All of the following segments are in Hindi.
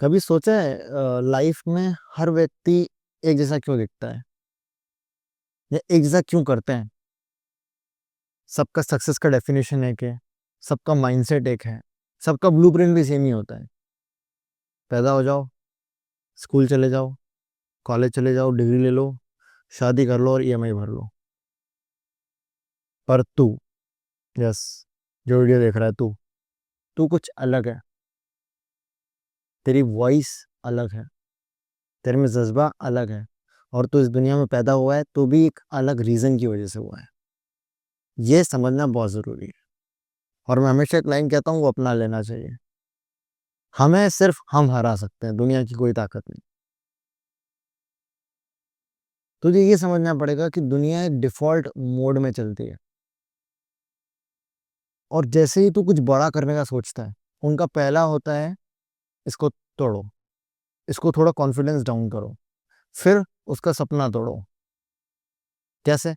कभी सोचा है लाइफ में हर व्यक्ति एक जैसा क्यों दिखता है या एक जैसा क्यों करते हैं? सबका सक्सेस का डेफिनेशन एक है, सबका माइंडसेट एक है, सबका ब्लूप्रिंट भी सेम ही होता है। पैदा हो जाओ, स्कूल चले जाओ, कॉलेज चले जाओ, डिग्री ले लो, शादी कर लो और ईएमआई भर लो। पर तू, यस, जो वीडियो देख रहा है तू तू कुछ अलग है। तेरी वॉइस अलग है, तेरे में जज्बा अलग है, और तू इस दुनिया में पैदा हुआ है तो भी एक अलग रीजन की वजह से हुआ है। ये समझना बहुत जरूरी है। और मैं हमेशा एक लाइन कहता हूँ, वो अपना लेना चाहिए। हमें सिर्फ हम हरा सकते हैं, दुनिया की कोई ताकत नहीं। तुझे ये समझना पड़ेगा कि दुनिया एक डिफॉल्ट मोड में चलती है, और जैसे ही तू कुछ बड़ा करने का सोचता है, उनका पहला होता है, इसको तोड़ो, इसको थोड़ा कॉन्फिडेंस डाउन करो, फिर उसका सपना तोड़ो। कैसे?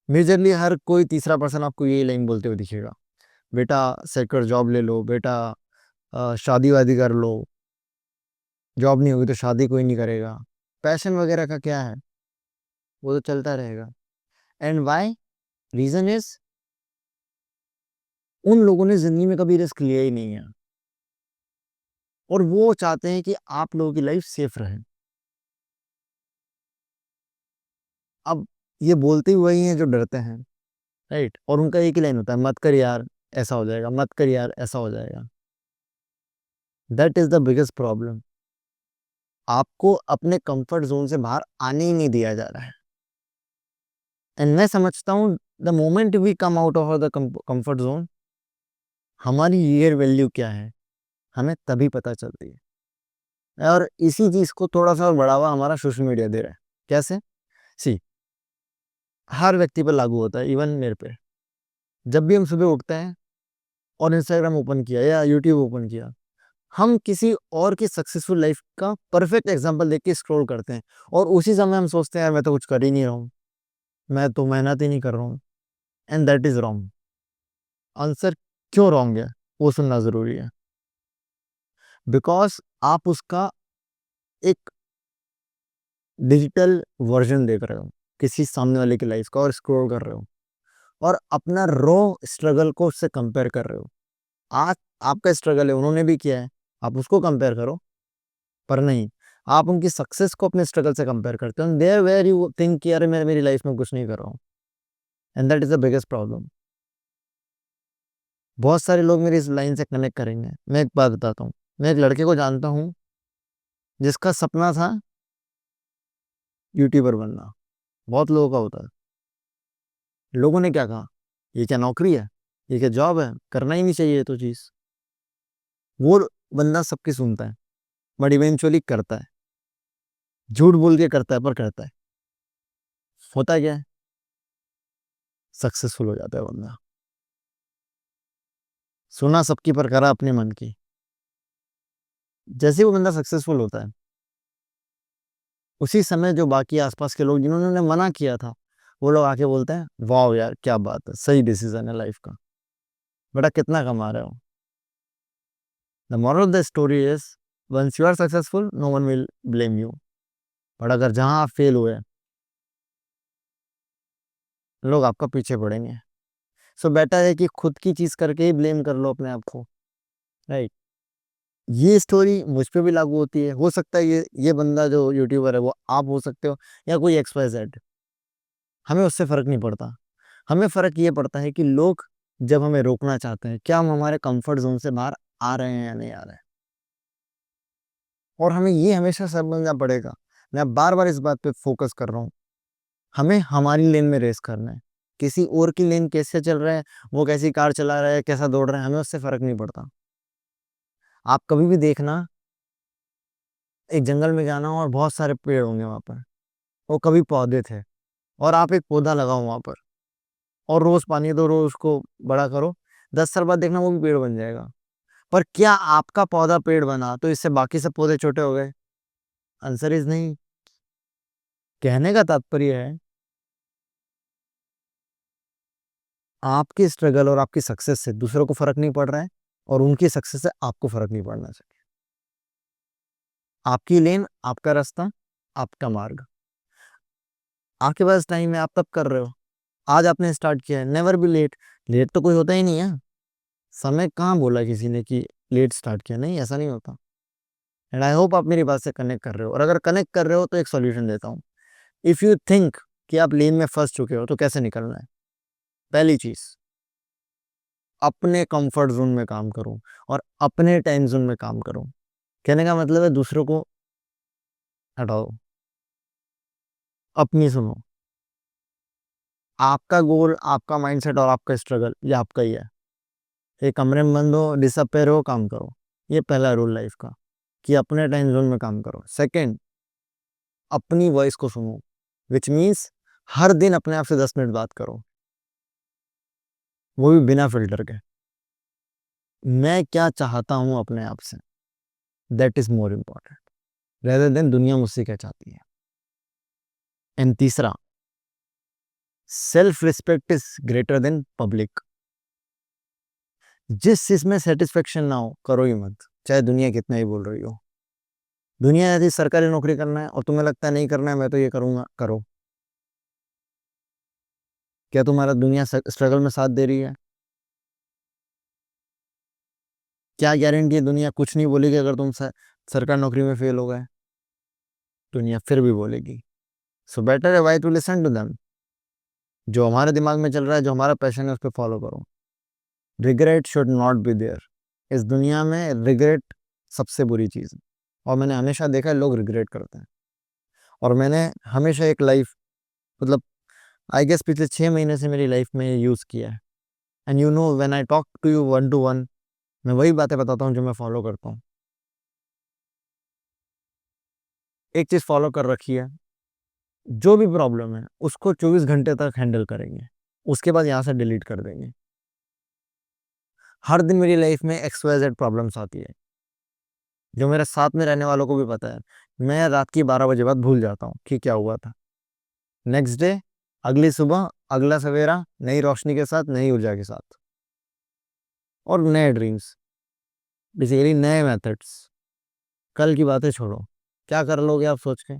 मेजरली हर कोई तीसरा पर्सन आपको यही लाइन बोलते हुए दिखेगा, बेटा सेक्योर जॉब ले लो, बेटा शादी वादी कर लो, जॉब नहीं होगी तो शादी कोई नहीं करेगा। पैशन वगैरह का क्या है, वो तो चलता रहेगा। And Y? रीजन इज, उन लोगों ने जिंदगी में कभी रिस्क लिया ही नहीं है, और वो चाहते हैं कि आप लोगों की लाइफ सेफ रहे। अब ये बोलते ही वही हैं जो डरते हैं, राइट? और उनका एक ही लाइन होता है, मत कर यार ऐसा हो जाएगा, मत कर यार ऐसा हो जाएगा। That is the biggest problem. आपको अपने कंफर्ट जोन से बाहर आने ही नहीं दिया जा रहा है। एंड मैं समझता हूँ, the moment we come out of the comfort zone, हमारी रियल वैल्यू क्या है, हमें तभी पता चलती है। और इसी चीज को थोड़ा सा और बढ़ावा हमारा सोशल मीडिया दे रहा है। कैसे? सी, हर व्यक्ति पर लागू होता है, इवन मेरे पे। जब भी हम सुबह उठते हैं और इंस्टाग्राम ओपन किया या यूट्यूब ओपन किया, हम किसी और की सक्सेसफुल लाइफ का परफेक्ट एग्जांपल देख के स्क्रॉल करते हैं, और उसी समय हम सोचते हैं यार मैं तो कुछ कर ही नहीं रहा हूँ, मैं तो मेहनत ही नहीं कर रहा हूँ। And that is wrong. Answer क्यों रॉन्ग है, वो सुनना जरूरी है। बिकॉज आप उसका एक डिजिटल वर्जन देख रहे हो, किसी सामने वाले की लाइफ का, और स्क्रॉल कर रहे हो, और अपना रो स्ट्रगल को उससे कंपेयर कर रहे हो। आज आपका स्ट्रगल है, उन्होंने भी किया है, आप उसको कंपेयर करो। पर नहीं, आप उनकी सक्सेस को अपने स्ट्रगल से कंपेयर करते हो, देयर वेयर यू थिंक कि अरे मैं मेरी लाइफ में कुछ नहीं कर रहा हूँ। And that is the biggest problem. बहुत सारे लोग मेरी इस लाइन से कनेक्ट करेंगे। मैं एक बात बताता हूँ, मैं एक लड़के को जानता हूँ जिसका सपना था यूट्यूबर बनना। बहुत लोगों का होता है। लोगों ने क्या कहा, ये क्या नौकरी है, ये क्या जॉब है, करना ही नहीं चाहिए ये तो चीज। वो बंदा सबकी सुनता है, बट इवेंचुअली करता है। झूठ बोल के करता है, पर करता है। होता क्या है, सक्सेसफुल हो जाता है बंदा। सुना सबकी पर करा अपने मन की। जैसे ही वो बंदा सक्सेसफुल होता है, उसी समय जो बाकी आसपास के लोग जिन्होंने उन्हें मना किया था, वो लोग आके बोलते हैं वाह यार क्या बात है, सही डिसीजन है लाइफ का, बेटा कितना कमा रहे हो। The moral of the story is, once you are successful no one will blame you, but अगर जहां आप फेल हुए, लोग आपका पीछे पड़ेंगे। सो बेटर है कि खुद की चीज करके ही ब्लेम कर लो अपने आप को, राइट? ये स्टोरी मुझ पे भी लागू होती है। हो सकता है ये बंदा जो यूट्यूबर है वो आप हो सकते हो, या कोई XYZ। हमें उससे फर्क नहीं पड़ता। हमें फर्क ये पड़ता है कि लोग जब हमें रोकना चाहते हैं, क्या हम हमारे कंफर्ट जोन से बाहर आ रहे हैं या नहीं आ रहे हैं। और हमें ये हमेशा समझना पड़ेगा, मैं बार बार इस बात पे फोकस कर रहा हूँ, हमें हमारी लेन में रेस करना है। किसी और की लेन कैसे चल रहा है, वो कैसी कार चला रहा है, कैसा दौड़ रहा है, हमें उससे फर्क नहीं पड़ता। आप कभी भी देखना, एक जंगल में जाना और बहुत सारे पेड़ होंगे वहां पर, वो कभी पौधे थे, और आप एक पौधा लगाओ वहां पर, और रोज पानी दो, रोज उसको बड़ा करो, 10 साल बाद देखना वो भी पेड़ बन जाएगा। पर क्या आपका पौधा पेड़ बना तो इससे बाकी सब पौधे छोटे हो गए? आंसर इज नहीं। कहने का तात्पर्य है, आपकी स्ट्रगल और आपकी सक्सेस से दूसरों को फर्क नहीं पड़ रहा है, और उनकी सक्सेस से आपको फर्क नहीं पड़ना चाहिए। आपकी लेन, आपका रास्ता, आपका मार्ग। आपके पास टाइम है, आप तब कर रहे हो। आज आपने स्टार्ट किया है, नेवर बी लेट। लेट तो कोई होता ही नहीं है। समय कहाँ बोला किसी ने कि लेट स्टार्ट किया, नहीं, ऐसा नहीं होता। एंड आई होप आप मेरी बात से कनेक्ट कर रहे हो, और अगर कनेक्ट कर रहे हो तो एक सॉल्यूशन देता हूँ। इफ यू थिंक कि आप लेन में फंस चुके हो तो कैसे निकलना है? पहली चीज, अपने कंफर्ट जोन में काम करो और अपने टाइम जोन में काम करो। कहने का मतलब है दूसरों को हटाओ, अपनी सुनो। आपका गोल, आपका माइंडसेट और आपका स्ट्रगल ये आपका ही है। एक कमरे में बंद हो, डिसअपेयर हो, काम करो। ये पहला रूल लाइफ का, कि अपने टाइम जोन में काम करो। सेकंड, अपनी वॉइस को सुनो, विच मीन्स हर दिन अपने आप से 10 मिनट बात करो, वो भी बिना फिल्टर के। मैं क्या चाहता हूं अपने आप से, that is more important rather than दुनिया मुझसे क्या चाहती है। एंड तीसरा, self respect is greater than public. जिस चीज में सेटिस्फेक्शन ना हो, करो ही मत, चाहे दुनिया कितना ही बोल रही हो। दुनिया यदि सरकारी नौकरी करना है और तुम्हें लगता है नहीं करना है, मैं तो ये करूंगा, करो। क्या तुम्हारा दुनिया स्ट्रगल में साथ दे रही है? क्या गारंटी है दुनिया कुछ नहीं बोलेगी अगर तुम सरकारी नौकरी में फेल हो गए? दुनिया फिर भी बोलेगी। सो बेटर है why to listen to them. जो हमारे दिमाग में चल रहा है, जो हमारा पैशन है, उस पर फॉलो करो। Regret should not be there. इस दुनिया में रिग्रेट सबसे बुरी चीज़ है, और मैंने हमेशा देखा है लोग रिग्रेट करते हैं। और मैंने हमेशा एक लाइफ, मतलब आई गेस पिछले 6 महीने से मेरी लाइफ में यूज़ किया है। And you know when I talk to you one to one, मैं वही बातें बताता हूँ जो मैं फॉलो करता हूँ। एक चीज़ फॉलो कर रखी है, जो भी प्रॉब्लम है उसको 24 घंटे तक हैंडल करेंगे, उसके बाद यहाँ से डिलीट कर देंगे। हर दिन मेरी लाइफ में XYZ प्रॉब्लम्स आती है, जो मेरे साथ में रहने वालों को भी पता है। मैं रात की 12 बजे बाद भूल जाता हूँ कि क्या हुआ था। नेक्स्ट डे, अगली सुबह, अगला सवेरा, नई रोशनी के साथ, नई ऊर्जा के साथ, और नए ड्रीम्स, बेसिकली नए मेथड्स। कल की बातें छोड़ो, क्या कर लोगे आप सोच के।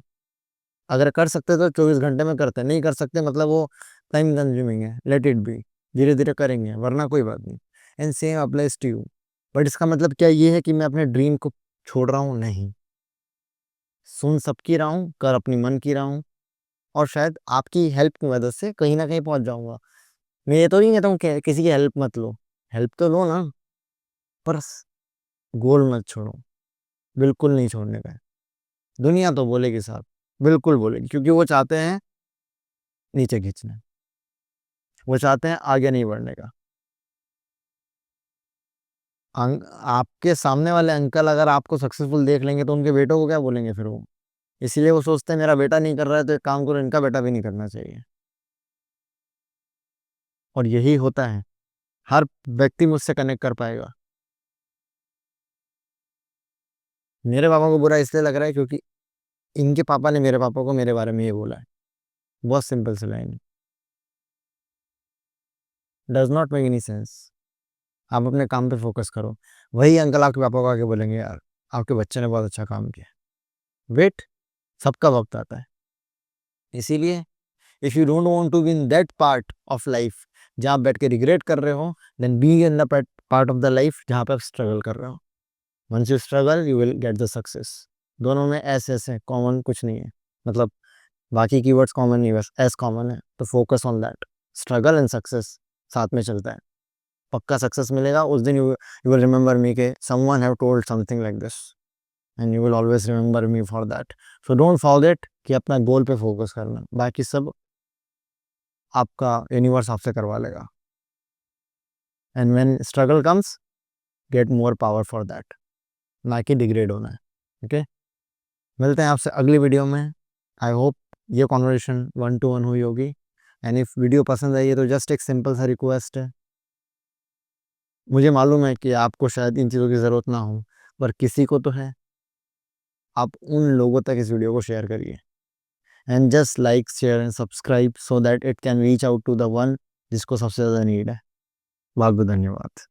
अगर कर सकते तो 24 घंटे में करते, नहीं कर सकते मतलब वो टाइम कंज्यूमिंग है, लेट इट बी, धीरे धीरे करेंगे, वरना कोई बात नहीं। And same applies to you. But इसका मतलब क्या ये है कि मैं अपने ड्रीम को छोड़ रहा हूँ? नहीं, सुन सबकी रहा हूँ, कर अपनी मन की रहा हूँ, और शायद आपकी हेल्प की मदद से कहीं ना कहीं पहुंच जाऊंगा। मैं ये तो नहीं कहता हूँ कि किसी की हेल्प मत लो, हेल्प तो लो ना, पर गोल मत छोड़ो, बिल्कुल नहीं छोड़ने का है। दुनिया तो बोलेगी साहब, बिल्कुल बोलेगी, क्योंकि वो चाहते हैं नीचे खींचना, वो चाहते हैं आगे नहीं बढ़ने का। आपके सामने वाले अंकल अगर आपको सक्सेसफुल देख लेंगे तो उनके बेटों को क्या बोलेंगे फिर वो? इसीलिए वो सोचते हैं मेरा बेटा नहीं कर रहा है तो एक काम करो, इनका बेटा भी नहीं करना चाहिए। और यही होता है, हर व्यक्ति मुझसे कनेक्ट कर पाएगा। मेरे पापा को बुरा इसलिए लग रहा है क्योंकि इनके पापा ने मेरे पापा को मेरे बारे में ये बोला है। बहुत सिंपल सी line, does not make any sense. आप अपने काम पे फोकस करो। वही अंकल आपके पापा को आके बोलेंगे यार आपके बच्चे ने बहुत अच्छा काम किया। वेट, सबका वक्त आता है। इसीलिए if you don't want to be in that part of life जहाँ आप बैठ के रिग्रेट कर रहे हो, then be in the part of the life जहाँ पे आप स्ट्रगल कर रहे हो। Once you struggle you will get the success. दोनों में ऐसे ऐसे कॉमन कुछ नहीं है, मतलब बाकी कीवर्ड्स कॉमन नहीं, बस एस कॉमन है, तो focus on that. Struggle and success साथ में चलता है। पक्का सक्सेस मिलेगा उस दिन, यू विल रिमेंबर मी के someone have told something like this, and you will always remember me for that. So don't forget कि अपना गोल पे फोकस करना, बाकी सब आपका यूनिवर्स आपसे करवा लेगा। And when struggle comes, get more power for that, ना कि डिग्रेड होना है। ओके, मिलते हैं आपसे अगली वीडियो में। आई होप ये कॉन्वर्सेशन 1 to 1 हुई होगी। एंड इफ वीडियो पसंद आई है तो जस्ट एक सिंपल सा रिक्वेस्ट है। मुझे मालूम है कि आपको शायद इन चीज़ों की ज़रूरत ना हो, पर किसी को तो है। आप उन लोगों तक इस वीडियो को शेयर करिए, and just like share and subscribe so that it can reach out to the one जिसको सबसे ज़्यादा नीड है। बहुत बहुत धन्यवाद।